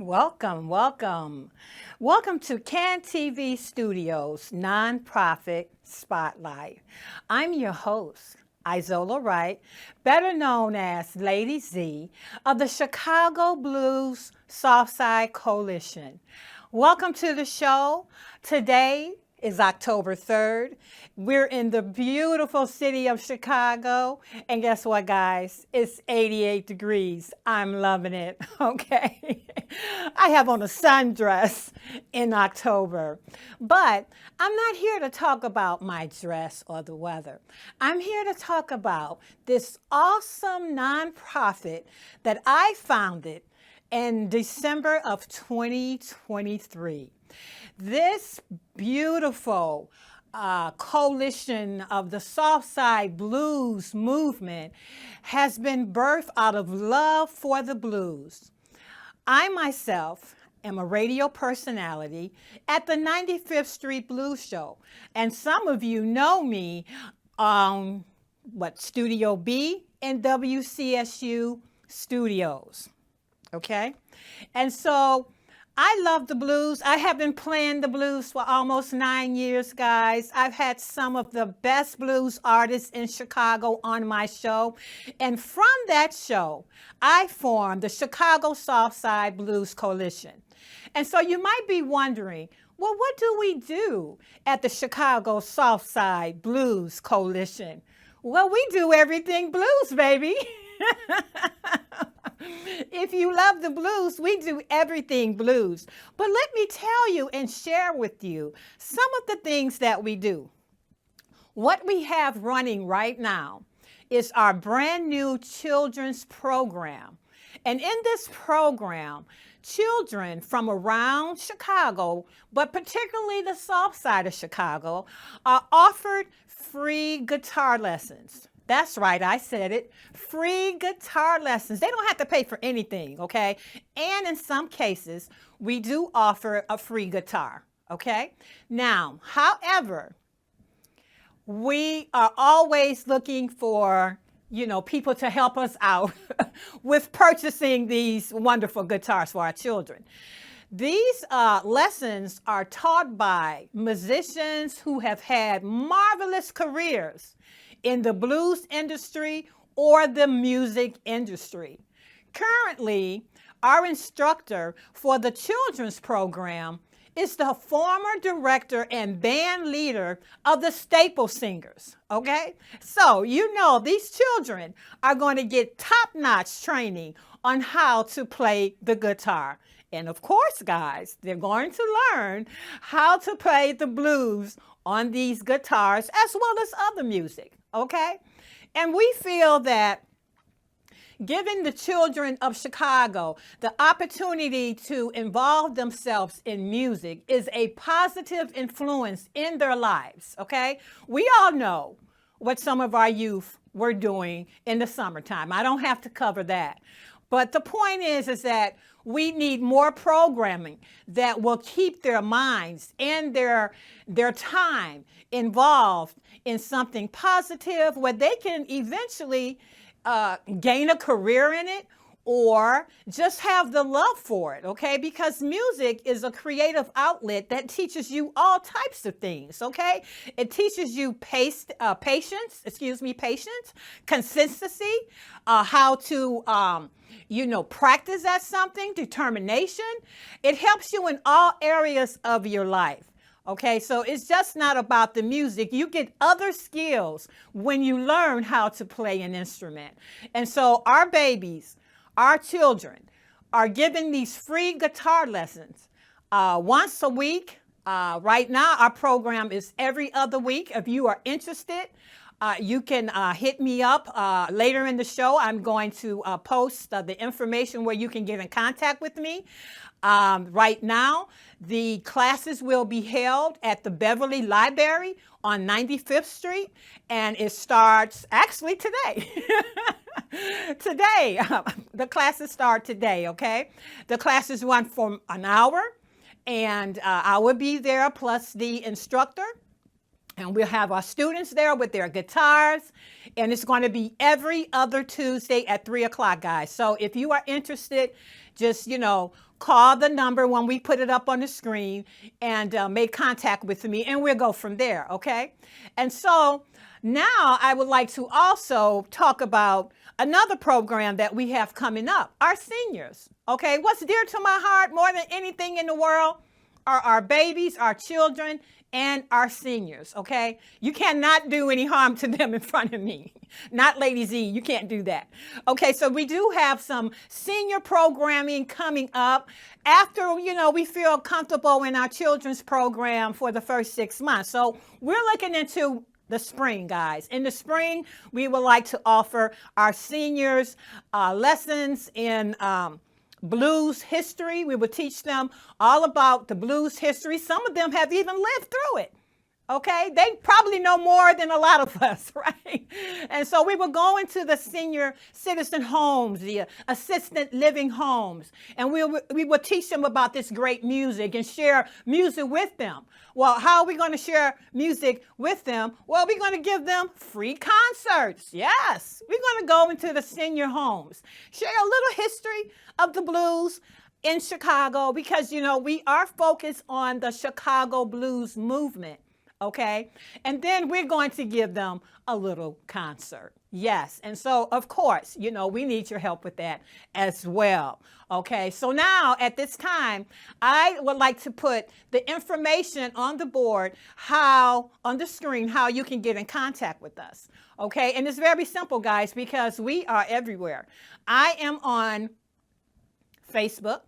Welcome, welcome. Welcome to Can TV Studios Nonprofit Spotlight. I'm your host, Isola Wright, better known as Lady Z of the Chicago Blues Southside Coalition. Welcome to the show. Today is October 3rd. We're in the beautiful city of Chicago. And guess what, guys? It's 88 degrees. I'm loving it, okay? I have on a sundress in October. But I'm not here to talk about my dress or the weather. I'm here to talk about this awesome nonprofit that I founded in December of 2023. This beautiful coalition of the Southside Blues movement has been birthed out of love for the blues. I myself am a radio personality at the 95th Street Blues Show, and some of you know me on Studio B and WCSU Studios. Okay? And so I love the blues. I have been playing the blues for almost 9 years, guys. I've had some of the best blues artists in Chicago on my show. And from that show, I formed the Chicago Southside Blues Coalition. And so you might be wondering, well, what do we do at the Chicago Southside Blues Coalition? Well, we do everything blues, baby. If you love the blues, we do everything blues. But let me tell you and share with you some of the things that we do. What we have running right now is our brand new children's program. And in this program, children from around Chicago, but particularly the south side of Chicago, are offered free guitar lessons. That's right, I said it. Free guitar lessons. They don't have to pay for anything, okay? And in some cases, we do offer a free guitar, okay? Now, however, we are always looking for, people to help us out with purchasing these wonderful guitars for our children. These lessons are taught by musicians who have had marvelous careers in the blues industry or the music industry. Currently, our instructor for the children's program is the former director and band leader of the Staple Singers, okay? So, these children are going to get top-notch training on how to play the guitar. And of course, guys, they're going to learn how to play the blues on these guitars as well as other music, okay? And we feel that giving the children of Chicago the opportunity to involve themselves in music is a positive influence in their lives, okay? We all know what some of our youth were doing in the summertime. I don't have to cover that. But the point is that we need more programming that will keep their minds and their time involved in something positive where they can eventually gain a career in it or just have the love for it, okay? Because music is a creative outlet that teaches you all types of things, okay? It teaches you patience, consistency, how to practice at something, determination. It helps you in all areas of your life. Okay, so it's just not about the music. You get other skills when you learn how to play an instrument. And so our babies, our children, are given these free guitar lessons once a week. Right now, our program is every other week. If you are interested, you can hit me up later in the show. I'm going to post the information where you can get in contact with me. Right now, the classes will be held at the Beverly Library on 95th Street, and it starts actually today. Today, the classes start today, okay? The classes run for an hour, and I will be there plus the instructor. And we'll have our students there with their guitars. And it's going to be every other Tuesday at 3 o'clock, guys. So if you are interested, just, call the number when we put it up on the screen and make contact with me. And we'll go from there, okay? And so now I would like to also talk about another program that we have coming up, our seniors, okay? What's dear to my heart more than anything in the world are our babies, our children, and our seniors, okay? You cannot do any harm to them in front of me. Not Lady Z, you can't do that. Okay, so we do have some senior programming coming up after, we feel comfortable in our children's program for the first 6 months. So we're looking into the spring, guys. In the spring, we would like to offer our seniors lessons in blues history. We will teach them all about the blues history. Some of them have even lived through it. Okay, they probably know more than a lot of us, right? And so we will go into the senior citizen homes, the assisted living homes, and we will teach them about this great music and share music with them. Well, how are we going to share music with them? Well, we're going to give them free concerts. Yes, we're going to go into the senior homes, share a little history of the blues in Chicago because, we are focused on the Chicago blues movement. Okay, and then we're going to give them a little concert. Yes, and so of course, we need your help with that as well. Okay, so now at this time, I would like to put the information on the board, on the screen, how you can get in contact with us. Okay, and it's very simple, guys, because we are everywhere. I am on Facebook.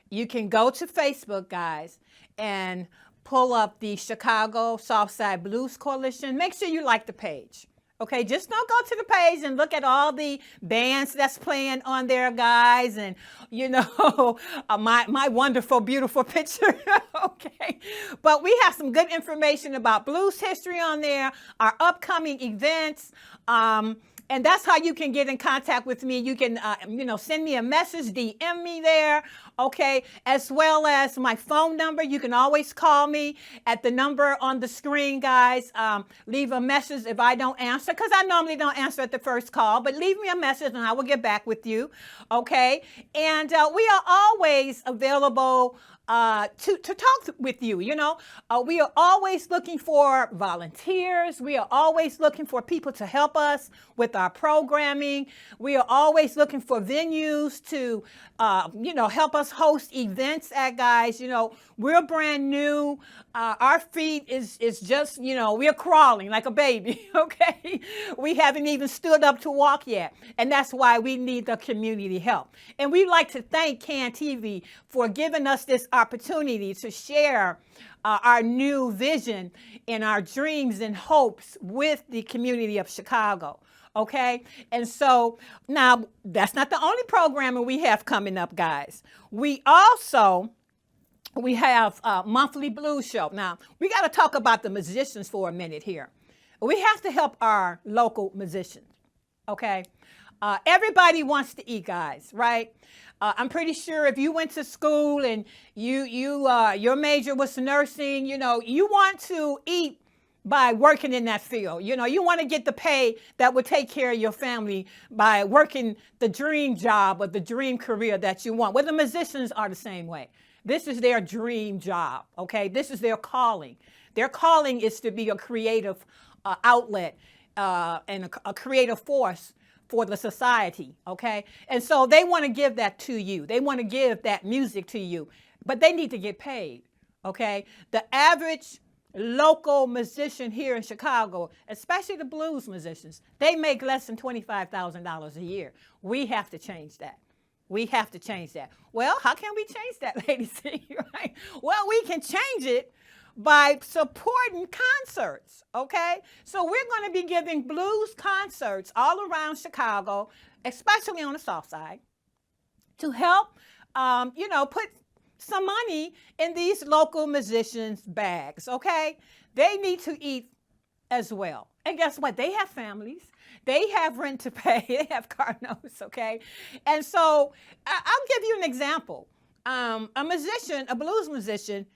You can go to Facebook, guys, and pull up the Chicago Southside Blues Coalition. Make sure you like the page. Okay, just don't go to the page and look at all the bands that's playing on there, guys, and my wonderful, beautiful picture. Okay, but we have some good information about blues history on there, our upcoming events. And that's how you can get in contact with me. You can, send me a message, DM me there, okay, as well as my phone number. You can always call me at the number on the screen, guys. Leave a message if I don't answer, because I normally don't answer at the first call, but leave me a message and I will get back with you, okay? And we are always available to talk with you. We are always looking for volunteers. We are always looking for people to help us with our programming. We are always looking for venues to, help us host events at, guys. We're brand new. Our feet is just, we're crawling like a baby, okay? We haven't even stood up to walk yet. And that's why we need the community help. And we'd like to thank CAN TV for giving us this opportunity to share our new vision and our dreams and hopes with the community of Chicago. Okay, and so now that's not the only programming we have coming up, guys. We have a monthly blues show. Now, we got to talk about the musicians for a minute here. We have to help our local musicians, okay? Everybody wants to eat, guys, right? I'm pretty sure if you went to school and your major was nursing, you want to eat by working in that field. You want to get the pay that would take care of your family by working the dream job or the dream career that you want. Well, the musicians are the same way. This is their dream job, okay? This is their calling. Their calling is to be a creative outlet and a creative force for the society, okay? And so they want to give that to you. They want to give that music to you, but they need to get paid, okay? The average local musician here in Chicago, especially the blues musicians, they make less than $25,000 a year. We have to change that. We have to change that. Well, how can we change that, ladies? Right? Well, we can change it by supporting concerts, okay? So we're going to be giving blues concerts all around Chicago, especially on the South Side, to help, put some money in these local musicians' bags, okay? They need to eat as well. And guess what? They have families. They have rent to pay. They have car notes, okay? And so I'll give you an example. A musician, a blues musician,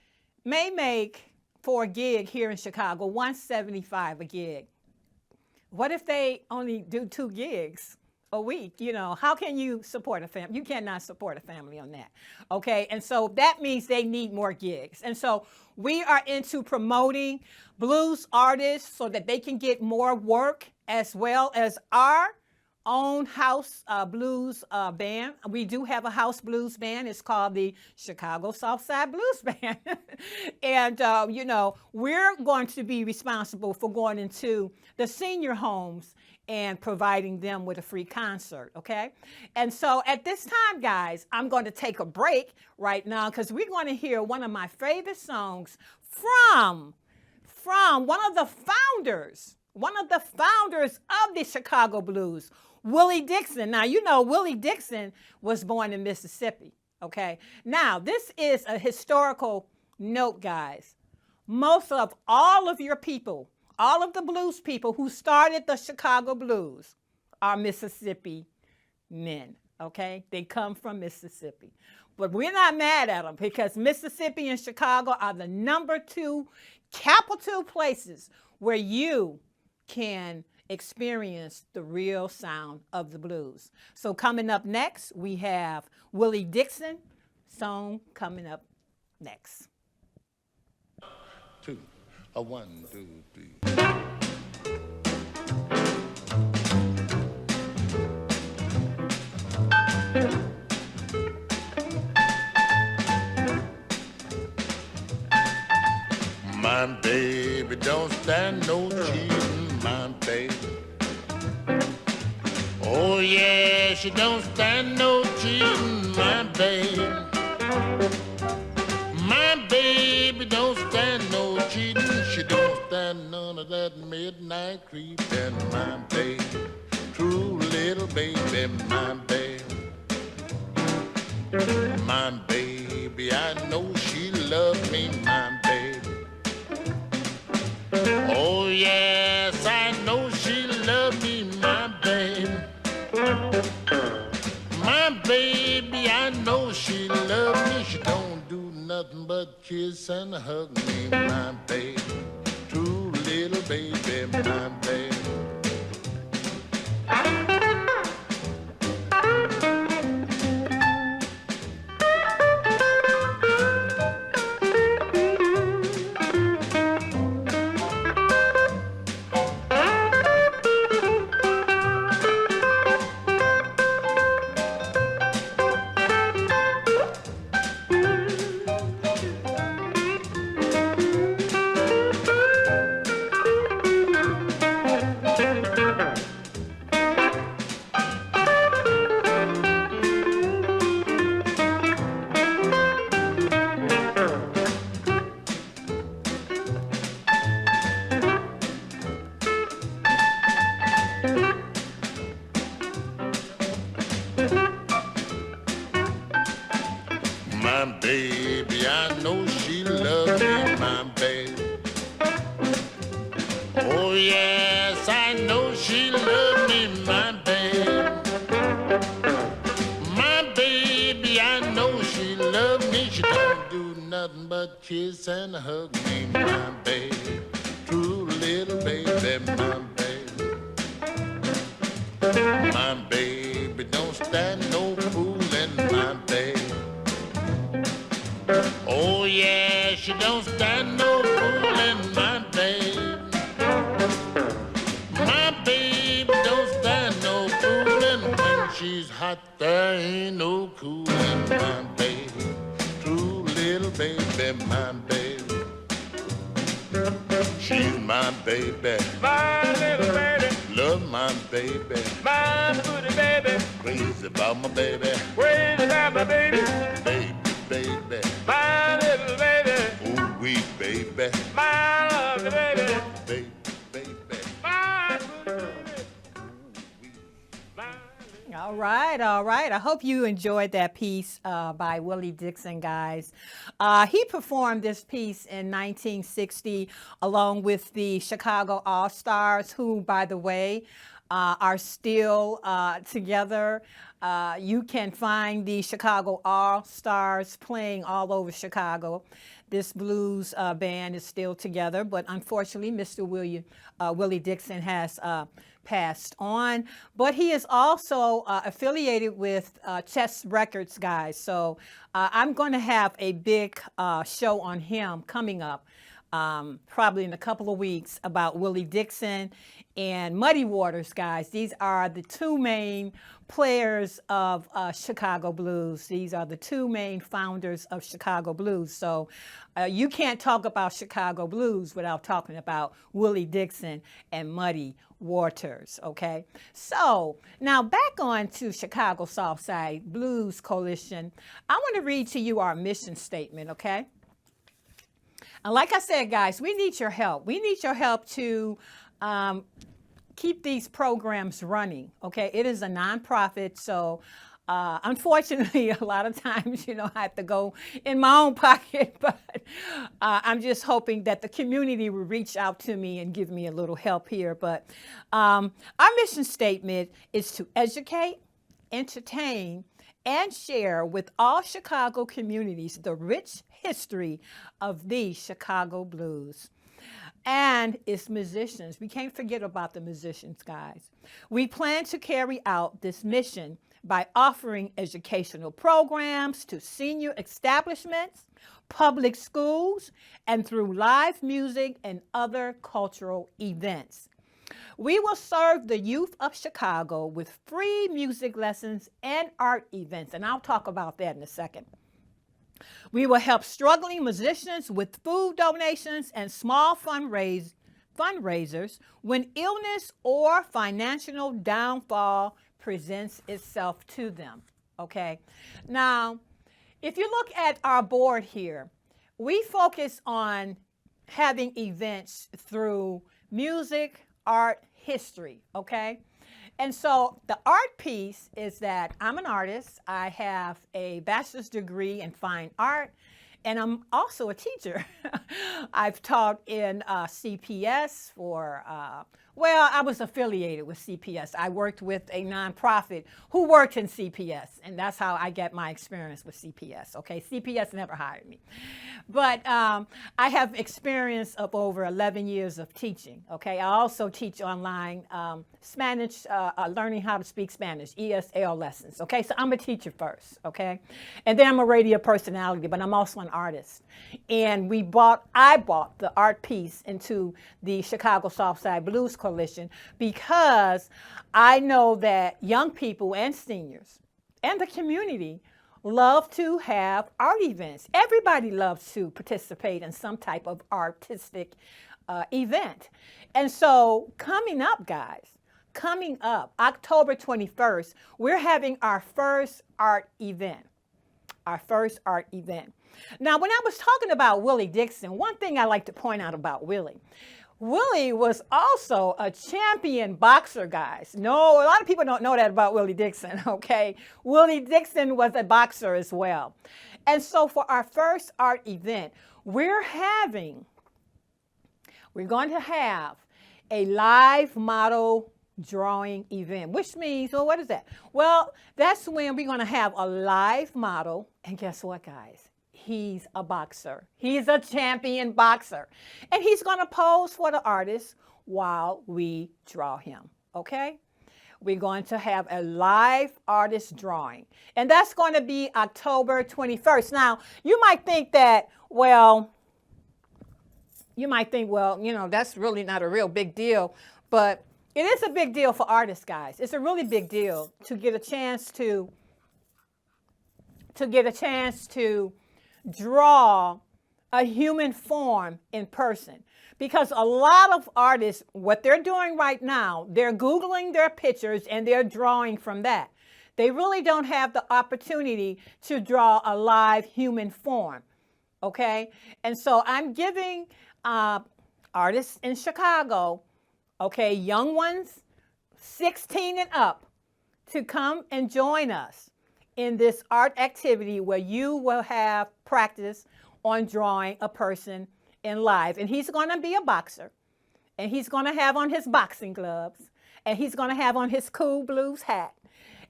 may make for a gig here in Chicago, $175 a gig. What if they only do 2 gigs a week? You know, how can you support a family? You cannot support a family on that. Okay, and so that means they need more gigs. And so we are into promoting blues artists so that they can get more work, as well as our own house blues band. We do have a house blues band. It's called the Chicago Southside Blues Band. And, you know, we're going to be responsible for going into the senior homes and providing them with a free concert, okay? And so at this time, guys, I'm going to take a break right now because we're going to hear one of my favorite songs from one of the founders of the Chicago Blues, Willie Dixon. Now, you know, Willie Dixon was born in Mississippi, okay? Now, this is a historical note, guys. Most of all of your people, all of the blues people who started the Chicago Blues are Mississippi men, okay? They come from Mississippi. But we're not mad at them because Mississippi and Chicago are the #2 capital places where you can experience the real sound of the blues. So coming up next, we have Willie Dixon song coming up next. 2, 1, 2, 3. My baby don't stand no cheating, my baby. Oh yeah, she don't stand no cheating, my baby. My baby don't stand no cheating. She don't stand none of that midnight creeping, my baby. True little baby, my baby. My baby, I know she loves me, my baby. Oh yes, I know she loves me, my baby. My baby, I know she loves me. She don't do nothing but kiss and hug me, my baby. True little baby, my baby. My baby, I know she loves me, my baby. Oh yes, I know she loves me, my baby. My baby, I know she loves me. She don't do nothing but kiss and hug me, my baby. True little baby, my baby. My baby don't stand no fooling, my baby. Oh yeah, she don't stand no fooling, my baby. My baby don't stand no fooling. When she's hot, there ain't no cooling, my baby. True little baby, my baby. She's my baby, My little baby, love my baby. my booty baby, Crazy about my baby, crazy about my baby, baby, baby. my little baby, Ooh wee, baby, my lovely baby, baby, baby. my booty baby, my All right, all right. I hope you enjoyed that piece by Willie Dixon, guys. He performed this piece in 1960 along with the Chicago All-Stars, who, by the way, are still together. You can find the Chicago All-Stars playing all over Chicago. this blues band is still together, but unfortunately, Mr. Willie Dixon has passed on. But he is also affiliated with Chess Records, guys. So I'm going to have a big show on him coming up. Probably in a couple of weeks, about Willie Dixon and Muddy Waters, guys. These are the two main players of Chicago blues. These are the two main founders of Chicago blues. So you can't talk about Chicago blues without talking about Willie Dixon and Muddy Waters, okay? So now back on to Chicago Southside Blues Coalition. I want to read to you our mission statement, okay? And like I said, guys, we need your help. We need your help to keep these programs running, okay? It is a nonprofit, so unfortunately, a lot of times, I have to go in my own pocket, but I'm just hoping that the community will reach out to me and give me a little help here. But our mission statement is to educate, entertain, and share with all Chicago communities the rich history of the Chicago blues and its musicians. We can't forget about the musicians, guys. We plan to carry out this mission by offering educational programs to senior establishments, public schools, and through live music and other cultural events. We will serve the youth of Chicago with free music lessons and art events, and I'll talk about that in a second. We will help struggling musicians with food donations and small fundraisers when illness or financial downfall presents itself to them, okay? Now, if you look at our board here, we focus on having events through music, art, history, okay? And so the art piece is that I'm an artist. I have a bachelor's degree in fine art, and I'm also a teacher. I've taught in CPS for, I was affiliated with CPS. I worked with a nonprofit who worked in CPS, and that's how I get my experience with CPS, okay? CPS never hired me. But I have experience of over 11 years of teaching, okay? I also teach online Spanish, learning how to speak Spanish, ESL lessons, okay? So I'm a teacher first, okay? And then I'm a radio personality, but I'm also an artist. And I bought the art piece into the Chicago Southside Blues Coalition because I know that young people and seniors and the community love to have art events. Everybody loves to participate in some type of artistic event. And so coming up, guys, October 21st, we're having our first art event. Now, when I was talking about Willie Dixon, one thing I like to point out about Willie was also a champion boxer, guys. No, a lot of people don't know that about Willie Dixon, okay? Willie Dixon was a boxer as well. And so for our first art event, we're going to have a live model drawing event, which means, well, what is that? Well, that's when we're going to have a live model, and guess what, guys? He's a boxer. He's a champion boxer. And he's going to pose for the artist while we draw him, okay? We're going to have a live artist drawing. And that's going to be October 21st. Now, you might think, well, that's really not a real big deal. But it is a big deal for artists, guys. It's a really big deal to get a chance to draw a human form in person. Because a lot of artists, what they're doing right now, they're Googling their pictures and they're drawing from that. They really don't have the opportunity to draw a live human form, okay? And so I'm giving artists in Chicago, okay, young ones, 16 and up, to come and join us in this art activity where you will have practice on drawing a person in live. And he's going to be a boxer, and he's going to have on his boxing gloves, and he's going to have on his cool blues hat,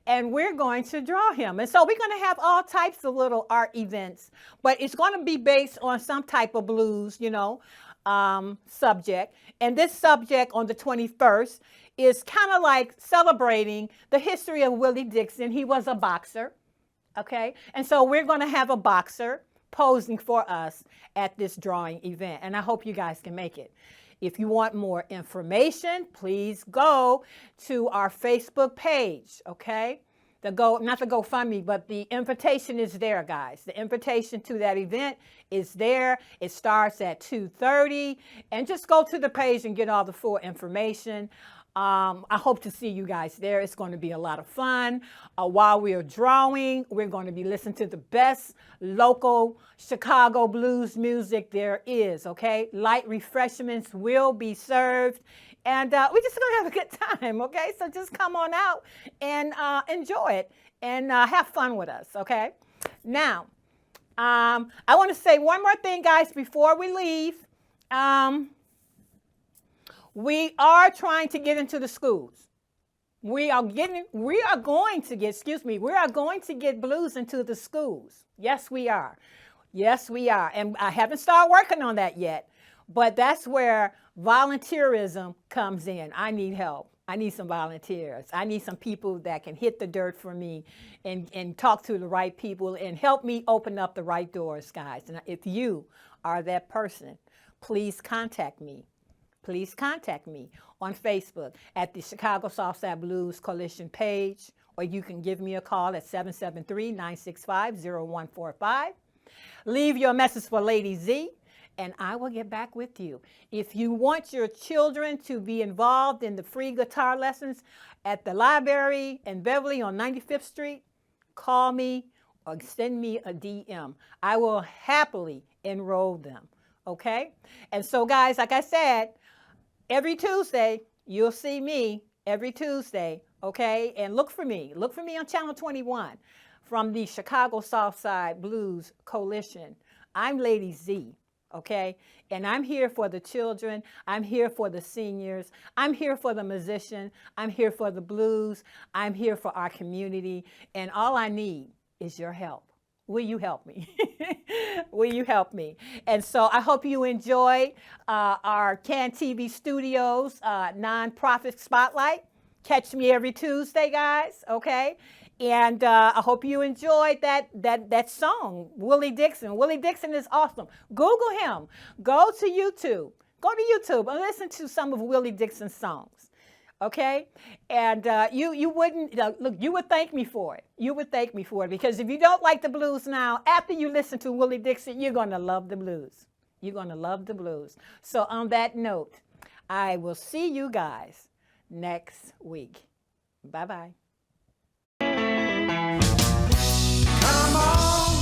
and we're going to draw him. And so we're going to have all types of little art events, but it's going to be based on some type of blues, subject. And this subject on the 21st is kind of like celebrating the history of Willie Dixon. He was a boxer, okay? And so we're going to have a boxer posing for us at this drawing event, and I hope you guys can make it. If you want more information, please go to our Facebook page, okay? Not the GoFundMe, but the invitation is there, guys. The invitation to that event is there. It starts at 2:30, and just go to the page and get all the full information. I hope to see you guys there. It's going to be a lot of fun. While we are drawing, we're going to be listening to the best local Chicago blues music there is, okay? Light refreshments will be served. And we're just going to have a good time, okay? So just come on out and enjoy it and have fun with us, okay? Now, I want to say one more thing, guys, before we leave. We are trying to get into the schools. We are going to get blues into the schools. Yes, we are. Yes, we are. And I haven't started working on that yet, but that's where volunteerism comes in. I need help. I need some volunteers. I need some people that can hit the dirt for me and talk to the right people and help me open up the right doors, guys. And if you are that person, please contact me. Please contact me on Facebook at the Chicago Southside Blues Coalition page, or you can give me a call at 773-965-0145. Leave your message for Lady Z, and I will get back with you. If you want your children to be involved in the free guitar lessons at the library in Beverly on 95th Street, call me or send me a DM. I will happily enroll them, okay? And so, guys, like I said, every Tuesday, you'll see me every Tuesday, okay? And look for me. Look for me on Channel 21 from the Chicago Southside Blues Coalition. I'm Lady Z, okay? And I'm here for the children. I'm here for the seniors. I'm here for the musician. I'm here for the blues. I'm here for our community. And all I need is your help. Will you help me? Will you help me? And so I hope you enjoy our CAN TV Studios nonprofit spotlight. Catch me every Tuesday, guys, okay? And I hope you enjoyed that song, Willie Dixon. Willie Dixon is awesome. Google him. Go to YouTube. Go to YouTube and listen to some of Willie Dixon's songs. Okay, and you wouldn't look. You would thank me for it. You would thank me for it, because if you don't like the blues now, after you listen to Willie Dixon, you're gonna love the blues. You're gonna love the blues. So on that note, I will see you guys next week. Bye bye. Come on,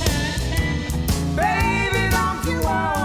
baby, don't you want